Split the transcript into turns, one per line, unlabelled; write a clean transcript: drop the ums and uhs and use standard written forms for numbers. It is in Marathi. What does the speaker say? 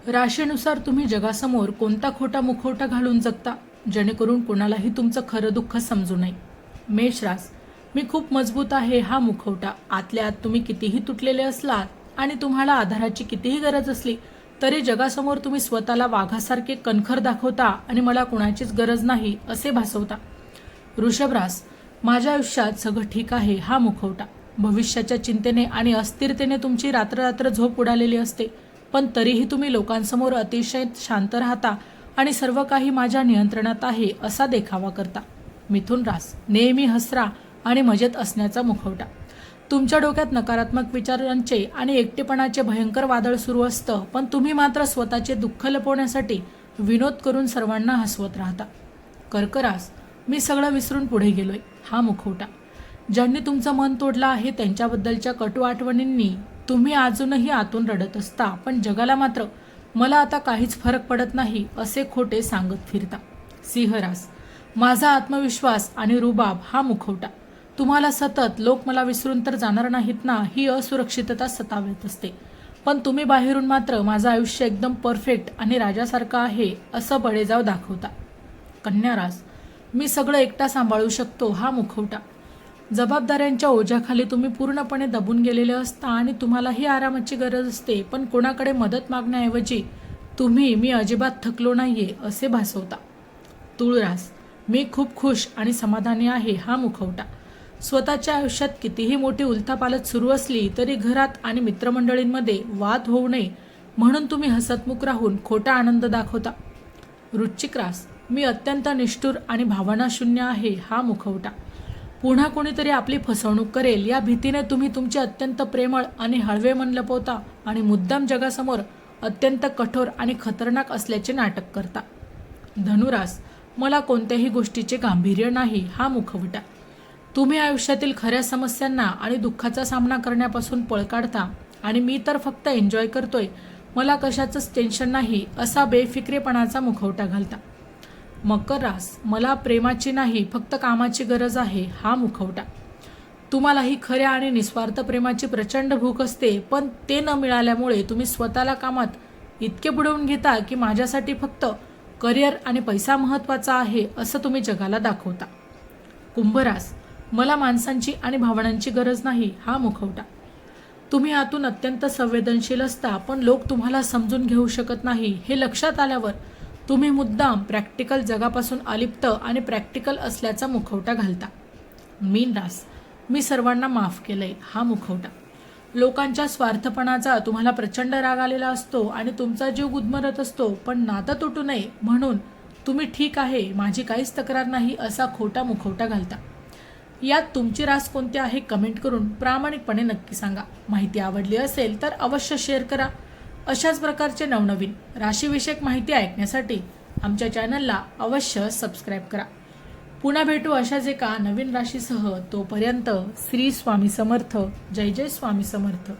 राशीनुसार तुम्ही जगासमोर कोणता खोटा मुखवटा घालून जगता जेणेकरून कोणालाही तुमचं खरं दुःख समजू नये. मेष रास, मी खूप मजबूत आहे हा मुखवटा. आतल्या आत तुम्ही कितीही तुटलेले असलात आणि तुम्हाला आधाराची कितीही गरज असली तरी जगासमोर तुम्ही स्वतःला वाघासारखे कणखर दाखवता आणि मला कुणाचीच गरज नाही असे भासवता. वृषभ रास, माझ्या आयुष्यात सगळं ठीक आहे हा मुखवटा. भविष्याच्या चिंतेने आणि अस्थिरतेने तुमची रात्र झोप उडालेली असते, पण तरीही तुम्ही लोकांसमोर अतिशय शांत राहता आणि सर्व काही माझ्या नियंत्रणात आहे असा देखावा करता. मिथुन रास, नेहमी हसरा आणि मजेत असण्याचा मुखवटा. तुमच्या डोक्यात नकारात्मक विचारांचे आणि एकटेपणाचे भयंकर वादळ सुरू असतं, पण तुम्ही मात्र स्वतःचे दुःख लपवण्यासाठी विनोद करून सर्वांना हसवत राहता. कर्क रास, मी सगळं विसरून पुढे गेलोय हा मुखवटा. ज्यांनी तुमचं मन तोडलं आहे त्यांच्याबद्दलच्या कटू आठवणींनी तुम्ही अजूनही आतून रडत असता, पण जगाला मात्र मला आता काहीच फरक पडत नाही असे खोटे सांगत फिरता. सिंह रास, माझा आत्मविश्वास आणि रुबाब हा मुखवटा. तुम्हाला सतत लोक मला विसरून तर जाणार नाहीत ना ही असुरक्षितता सतावत असते, पण तुम्ही बाहेरून मात्र माझं आयुष्य एकदम परफेक्ट आणि राजासारखं आहे असं बळेजाव दाखवता. कन्या रास, मी सगळं एकटा सांभाळू शकतो हा मुखवटा. जबाबदाऱ्यांच्या ओझ्याखाली तुम्ही पूर्णपणे दबून गेलेले असता आणि तुम्हालाही आरामाची गरज असते, पण कोणाकडे मदत मागण्याऐवजी तुम्ही मी अजिबात थकलो नाहीये असे भासवता. तुळ रास, मी खूप खुश आणि समाधानी आहे हा मुखवटा. स्वतःच्या आयुष्यात कितीही मोठी उलथापालथ सुरू असली तरी घरात आणि मित्रमंडळींमध्ये वाद होऊ नये म्हणून तुम्ही हसतमुख राहून खोटा आनंद दाखवता. वृश्चिक रास, मी अत्यंत निष्ठुर आणि भावनाशून्य आहे हा मुखवटा. पुन्हा कोणीतरी आपली फसवणूक करेल या भीतीने तुम्ही तुमचे अत्यंत प्रेमळ आणि हळवे मन लपवता आणि मुद्दाम जगासमोर अत्यंत कठोर आणि खतरनाक असल्याचे नाटक करता. धनुरास, मला कोणत्याही गोष्टीचे गांभीर्य नाही हा मुखवटा. तुम्ही आयुष्यातील खऱ्या समस्यांना आणि दुःखाचा सामना करण्यापासून पळ काढता आणि मी तर फक्त एन्जॉय करतोय, मला कशाचंच टेन्शन नाही असा बेफिक्रेपणाचा मुखवटा घालता. मकर रास, मला प्रेमाची नाही फक्त कामाची गरज आहे हा मुखवटा. तुम्हालाही खऱ्या आणि निस्वार्थ प्रेमाची प्रचंड भूक असते, पण ते न मिळाल्यामुळे तुम्ही स्वतःला कामात इतके बुडवून घेता की माझ्यासाठी फक्त करिअर आणि पैसा महत्त्वाचा आहे असं तुम्ही जगाला दाखवता. कुंभरास, मला माणसांची आणि भावनांची गरज नाही हा मुखवटा. तुम्ही आतून अत्यंत संवेदनशील असता, पण लोक तुम्हाला समजून घेऊ शकत नाही हे लक्षात आल्यावर तुम्ही मुद्दाम प्रॅक्टिकल जगापासून अलिप्त आणि प्रॅक्टिकल असल्याचा मुखवटा घालता. मीन रास, मी सर्वांना माफ केलंय हा मुखवटा. लोकांच्या स्वार्थपणाचा तुम्हाला प्रचंड राग आलेला असतो आणि तुमचा जीव गुदमरत असतो, पण नातं तुटू नये म्हणून तुम्ही ठीक आहे माझी काहीच तक्रार नाही असा खोटा मुखवटा घालता. यात तुमची रास कोणती आहे कमेंट करून प्रामाणिकपणे नक्की सांगा. माहिती आवडली असेल तर अवश्य शेअर करा. अशाच प्रकारचे नवनवीन राशीविषयक माहिती ऐकण्यासाठी आमच्या चॅनलला अवश्य सबस्क्राईब करा. पुन्हा भेटू अशाच एका नवीन राशीसह. तोपर्यंत श्री स्वामी समर्थ. जय जय स्वामी समर्थ.